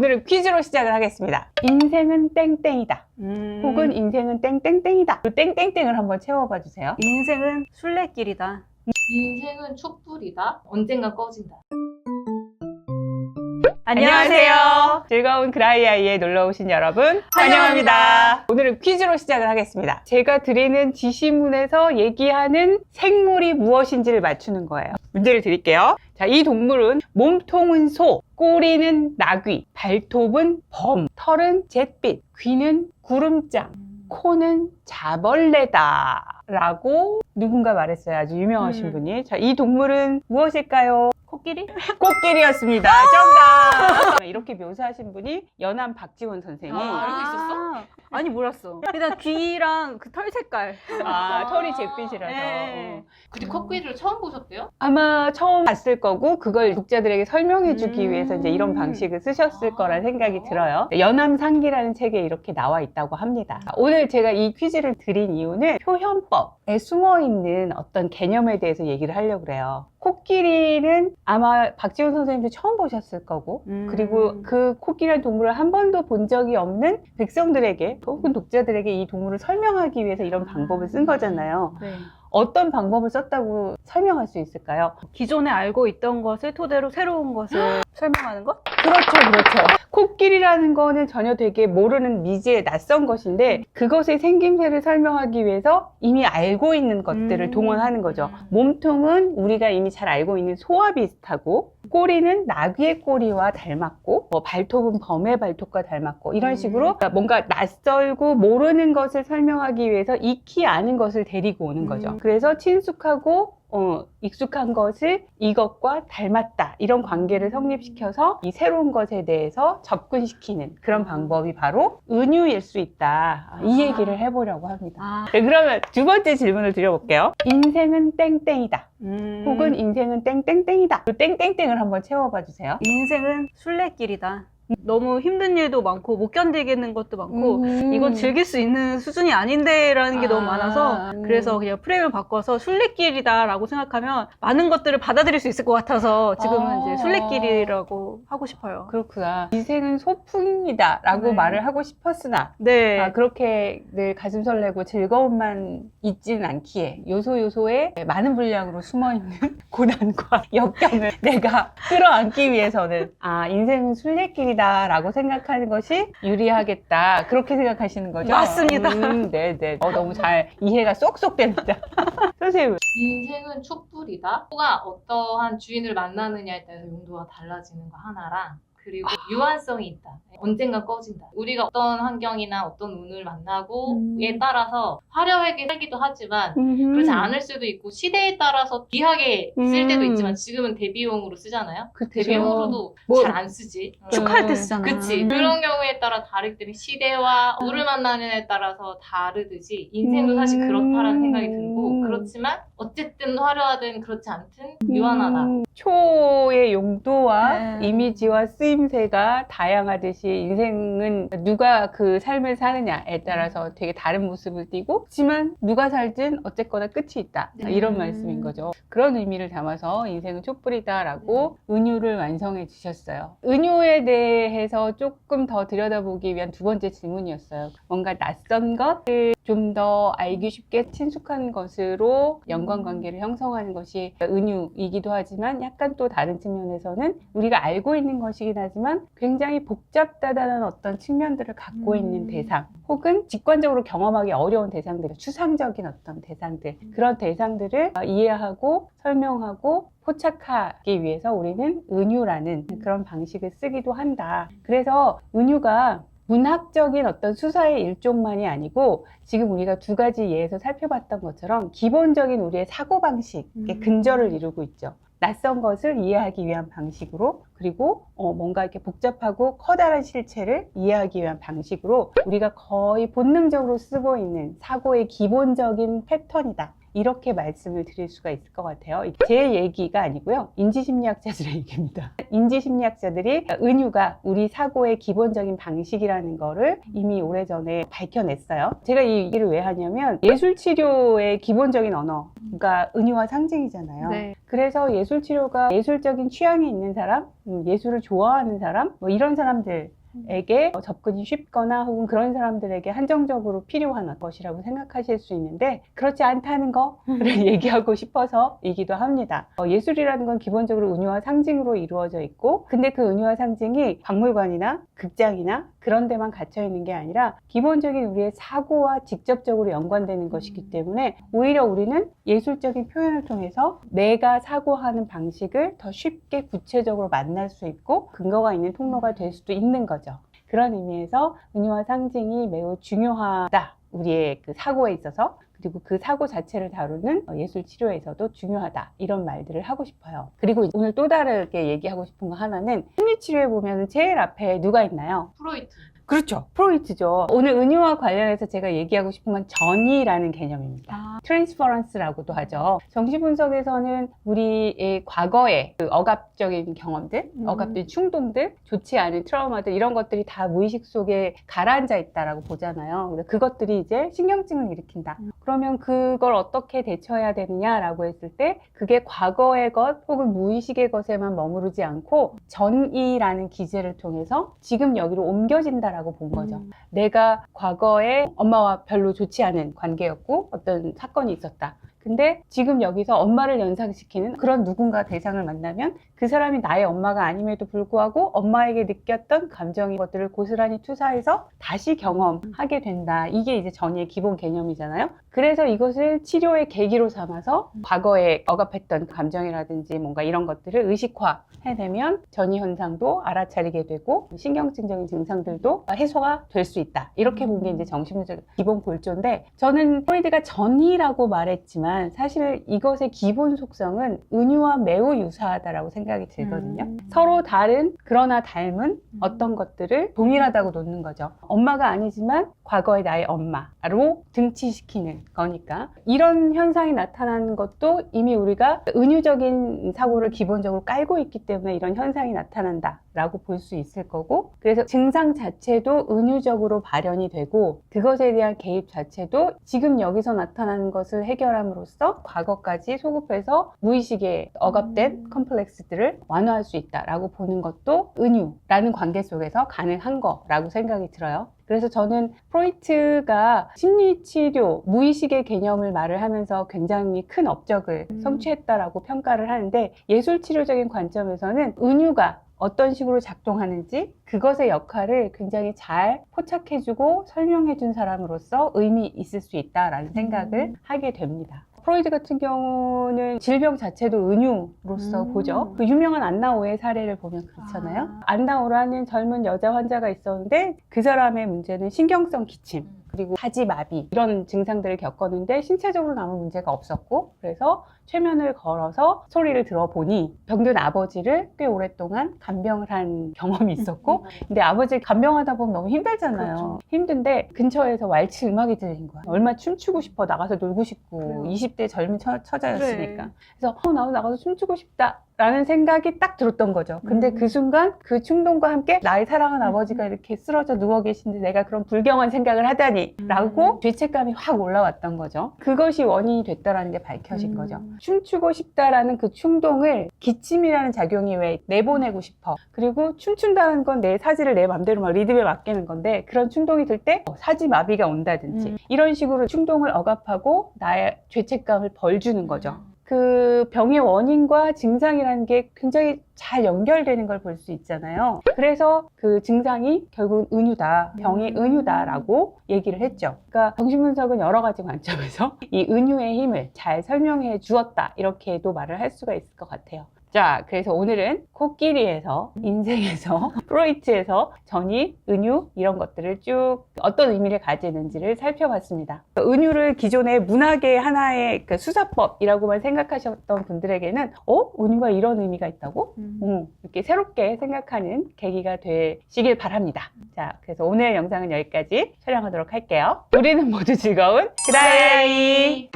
오늘은 퀴즈로 시작을 하겠습니다. 인생은 땡땡이다. 혹은 인생은 땡땡땡이다. 그 땡땡땡을 한번 채워봐 주세요. 인생은 순례길이다. 인생은 촛불이다. 언젠가 꺼진다. 안녕하세요. 즐거운 그라이아이에 놀러오신 여러분 환영합니다. 오늘은 퀴즈로 시작을 하겠습니다. 제가 드리는 지시문에서 얘기하는 생물이 무엇인지를 맞추는 거예요. 문제를 드릴게요. 자, 이 동물은 몸통은 소, 꼬리는 나귀, 발톱은 범, 털은 잿빛, 귀는 구름장, 코는 자벌레다 라고 누군가 말했어요. 아주 유명하신 분이. 자, 이 동물은 무엇일까요? 코끼리? 코끼리였습니다. 정답! 이렇게 묘사하신 분이 연암 박지원 선생이. 알고 있었어? 아니 몰랐어. 일단 귀랑 그 털 색깔. 털이 잿빛이라서. 네. 근데 코끼리를 처음 보셨대요? 아마 처음 봤을 거고, 그걸 독자들에게 설명해주기 위해서 이제 이런 방식을 쓰셨을 거란 생각이 들어요. 연암상기라는 책에 이렇게 나와 있다고 합니다. 오늘 제가 이 퀴즈를 드린 이유는 표현법에 숨어있는 어떤 개념에 대해서 얘기를 하려고 그래요. 코끼리는 아마 박지원 선생님도 처음 보셨을 거고, 그리고 그 코끼리라는 동물을 한 번도 본 적이 없는 백성들에게 혹은 독자들에게 이 동물을 설명하기 위해서 이런 방법을 쓴 거잖아요. 네. 어떤 방법을 썼다고 설명할 수 있을까요? 기존에 알고 있던 것을 토대로 새로운 것을 설명하는 것? 그렇죠. 코끼리라는 거는 전혀 되게 모르는 미지의 낯선 것인데, 그것의 생김새를 설명하기 위해서 이미 알고 있는 것들을 동원하는 거죠. 몸통은 우리가 이미 잘 알고 있는 소와 비슷하고, 꼬리는 나귀의 꼬리와 닮았고, 발톱은 범의 발톱과 닮았고, 이런 식으로 뭔가 낯설고 모르는 것을 설명하기 위해서 익히 아는 것을 데리고 오는 거죠. 그래서 친숙하고 익숙한 것을 이것과 닮았다, 이런 관계를 성립시켜서 이 새로운 것에 대해서 접근시키는 그런 방법이 바로 은유일 수 있다, 이 얘기를 해보려고 합니다. 네, 그러면 두 번째 질문을 드려볼게요. 인생은 땡땡이다, 혹은 인생은 땡땡땡이다. 그 땡땡땡을 한번 채워봐 주세요. 인생은 순례길이다. 너무 힘든 일도 많고 못 견디겠는 것도 많고 이건 즐길 수 있는 수준이 아닌데 라는 게 너무 많아서 그래서 그냥 프레임을 바꿔서 순례길이다 라고 생각하면 많은 것들을 받아들일 수 있을 것 같아서 지금은 이제 순례길이라고 하고 싶어요. 그렇구나. 인생은 소풍이다 라고 네. 말을 하고 싶었으나 네. 그렇게 늘 가슴 설레고 즐거움만 있지는 않기에 요소요소에 많은 분량으로 숨어있는 고난과 역경을 내가 끌어안기 위해서는 인생은 순례길이다 라고 생각하는 것이 유리하겠다, 그렇게 생각하시는 거죠? 맞습니다. 네네. 너무 잘 이해가 쏙쏙 됩니다. 선생님. 인생은 촛불이다. 소가 어떠한 주인을 만나느냐에 따라서 용도가 달라지는 거 하나랑, 그리고 유한성이 있다. 언젠가 꺼진다. 우리가 어떤 환경이나 어떤 운을 만나고에 따라서 화려하게 살기도 하지만 그렇지 않을 수도 있고, 시대에 따라서 귀하게 쓸 때도 있지만 지금은 대비용으로 쓰잖아요. 그쵸. 대비용으로도 잘 안 쓰지. 축하할 때 쓰잖아. 그치. 그런 경우에 따라 다르기 때문에 시대와 우를 만나는 에 따라서 다르듯이 인생도 사실 그렇다라는 생각이 들고, 그렇지만 어쨌든 화려하든 그렇지 않든 유한하다. 초의 용도와 네. 이미지와 쓰임새가 다양하듯이 인생은 누가 그 삶을 사느냐에 따라서 되게 다른 모습을 띠고, 하지만 누가 살든 어쨌거나 끝이 있다, 이런 말씀인 거죠. 그런 의미를 담아서 인생은 촛불이다 라고 은유를 완성해 주셨어요. 은유에 대해서 조금 더 들여다보기 위한 두 번째 질문이었어요. 뭔가 낯선 것을 좀 더 알기 쉽게 친숙한 것으로 연관관계를 형성하는 것이 은유이기도 하지만, 약간 또 다른 측면에서는 우리가 알고 있는 것이긴 하지만 굉장히 복잡다단한 어떤 측면들을 갖고 있는 대상, 혹은 직관적으로 경험하기 어려운 대상들, 추상적인 어떤 대상들, 그런 대상들을 이해하고 설명하고 포착하기 위해서 우리는 은유라는 그런 방식을 쓰기도 한다. 그래서 은유가 문학적인 어떤 수사의 일종만이 아니고, 지금 우리가 두 가지 예에서 살펴봤던 것처럼 기본적인 우리의 사고방식의 근저를 이루고 있죠. 낯선 것을 이해하기 위한 방식으로, 그리고 뭔가 이렇게 복잡하고 커다란 실체를 이해하기 위한 방식으로 우리가 거의 본능적으로 쓰고 있는 사고의 기본적인 패턴이다, 이렇게 말씀을 드릴 수가 있을 것 같아요. 제 얘기가 아니고요. 인지심리학자들의 얘기입니다. 인지심리학자들이 은유가 우리 사고의 기본적인 방식이라는 거를 이미 오래전에 밝혀냈어요. 제가 이 얘기를 왜 하냐면 예술치료의 기본적인 언어가 은유와 상징이잖아요. 네. 그래서 예술치료가 예술적인 취향이 있는 사람, 예술을 좋아하는 사람, 뭐 이런 사람들에게 접근이 쉽거나 혹은 그런 사람들에게 한정적으로 필요한 것이라고 생각하실 수 있는데 그렇지 않다는 거를 얘기하고 싶어서이기도 합니다. 예술이라는 건 기본적으로 은유와 상징으로 이루어져 있고 근데 그 은유와 상징이 박물관이나 극장이나 그런 데만 갇혀 있는 게 아니라 기본적인 우리의 사고와 직접적으로 연관되는 것이기 때문에 오히려 우리는 예술적인 표현을 통해서 내가 사고하는 방식을 더 쉽게 구체적으로 만날 수 있고 근거가 있는 통로가 될 수도 있는 거죠. 그런 의미에서 은유와 상징이 매우 중요하다. 우리의 그 사고에 있어서 그리고 그 사고 자체를 다루는 예술 치료에서도 중요하다. 이런 말들을 하고 싶어요. 그리고 오늘 또 다르게 얘기하고 싶은 거 하나는 심리 치료에 보면 제일 앞에 누가 있나요? 프로이트. 그렇죠. 프로이트죠. 오늘 은유와 관련해서 제가 얘기하고 싶은 건 전이라는 개념입니다. 트랜스퍼런스라고도 하죠. 정신분석에서는 우리의 과거의 그 억압적인 경험들, 억압된 충동들, 좋지 않은 트라우마들 이런 것들이 다 무의식 속에 가라앉아 있다라고 보잖아요. 근데 그것들이 이제 신경증을 일으킨다. 그러면 그걸 어떻게 대처해야 되느냐라고 했을 때 그게 과거의 것 혹은 무의식의 것에만 머무르지 않고 전이라는 기제를 통해서 지금 여기로 옮겨진다 라고 본 거죠. 내가 과거에 엄마와 별로 좋지 않은 관계였고 어떤 사건이 있었다. 근데 지금 여기서 엄마를 연상시키는 그런 누군가 대상을 만나면 그 사람이 나의 엄마가 아님에도 불구하고 엄마에게 느꼈던 감정인 것들을 고스란히 투사해서 다시 경험하게 된다. 이게 이제 전이의 기본 개념이잖아요. 그래서 이것을 치료의 계기로 삼아서 과거에 억압했던 감정이라든지 뭔가 이런 것들을 의식화해내면 전이 현상도 알아차리게 되고 신경증적인 증상들도 해소가 될 수 있다. 이렇게 본 게 이제 정신분석 기본 골조인데 저는 프로이드가 전이라고 말했지만 사실 이것의 기본 속성은 은유와 매우 유사하다라고 생각이 들거든요. 서로 다른 그러나 닮은 어떤 것들을 동일하다고 놓는 거죠. 엄마가 아니지만 과거의 나의 엄마로 등치시키는 거니까 이런 현상이 나타나는 것도 이미 우리가 은유적인 사고를 기본적으로 깔고 있기 때문에 이런 현상이 나타난다 라고 볼 수 있을 거고 그래서 증상 자체도 은유적으로 발현이 되고 그것에 대한 개입 자체도 지금 여기서 나타나는 것을 해결함으로써 과거까지 소급해서 무의식에 억압된 컴플렉스들을 완화할 수 있다라고 보는 것도 은유라는 관계 속에서 가능한 거라고 생각이 들어요. 그래서 저는 프로이트가 심리치료, 무의식의 개념을 말을 하면서 굉장히 큰 업적을 성취했다라고 평가를 하는데 예술치료적인 관점에서는 은유가 어떤 식으로 작동하는지 그것의 역할을 굉장히 잘 포착해주고 설명해준 사람으로서 의미 있을 수 있다라는 생각을 하게 됩니다. 프로이드 같은 경우는 질병 자체도 은유로서 보죠. 그 유명한 안나오의 사례를 보면 그렇잖아요. 안나오라는 젊은 여자 환자가 있었는데 그 사람의 문제는 신경성 기침 그리고 하지마비 이런 증상들을 겪었는데 신체적으로 아무 문제가 없었고 그래서 최면을 걸어서 소리를 들어보니 병든 아버지를 꽤 오랫동안 간병을 한 경험이 있었고 근데 아버지 간병하다 보면 너무 힘들잖아요. 그렇죠. 힘든데 근처에서 왈츠 음악이 들린 거야. 얼마나 춤추고 싶어 나가서 놀고 싶고 그래요. 20대 젊은 처자였으니까 그래. 그래서 나도 나가서 춤추고 싶다 라는 생각이 딱 들었던 거죠. 근데 그 순간 그 충동과 함께 나의 사랑하는 아버지가 이렇게 쓰러져 누워 계신데 내가 그런 불경한 생각을 하다니 라고 죄책감이 확 올라왔던 거죠. 그것이 원인이 됐다라는 게 밝혀진 거죠. 춤추고 싶다라는 그 충동을 기침이라는 작용이 왜 내보내고 싶어. 그리고 춤춘다는 건 내 사지를 내 맘대로 막 리듬에 맡기는 건데 그런 충동이 들 때 사지 마비가 온다든지 이런 식으로 충동을 억압하고 나의 죄책감을 벌 주는 거죠. 그 병의 원인과 증상이라는 게 굉장히 잘 연결되는 걸 볼 수 있잖아요. 그래서 그 증상이 결국 은유다, 병이 은유다라고 얘기를 했죠. 그러니까 정신분석은 여러 가지 관점에서 이 은유의 힘을 잘 설명해 주었다 이렇게도 말을 할 수가 있을 것 같아요. 자, 그래서 오늘은 코끼리에서, 인생에서, 프로이트에서 전이, 은유 이런 것들을 쭉 어떤 의미를 가지는지를 살펴봤습니다. 은유를 기존의 문학의 하나의 그 수사법이라고만 생각하셨던 분들에게는 은유가 이런 의미가 있다고? 이렇게 새롭게 생각하는 계기가 되시길 바랍니다. 자, 그래서 오늘 영상은 여기까지 촬영하도록 할게요. 우리는 모두 즐거운 그라이!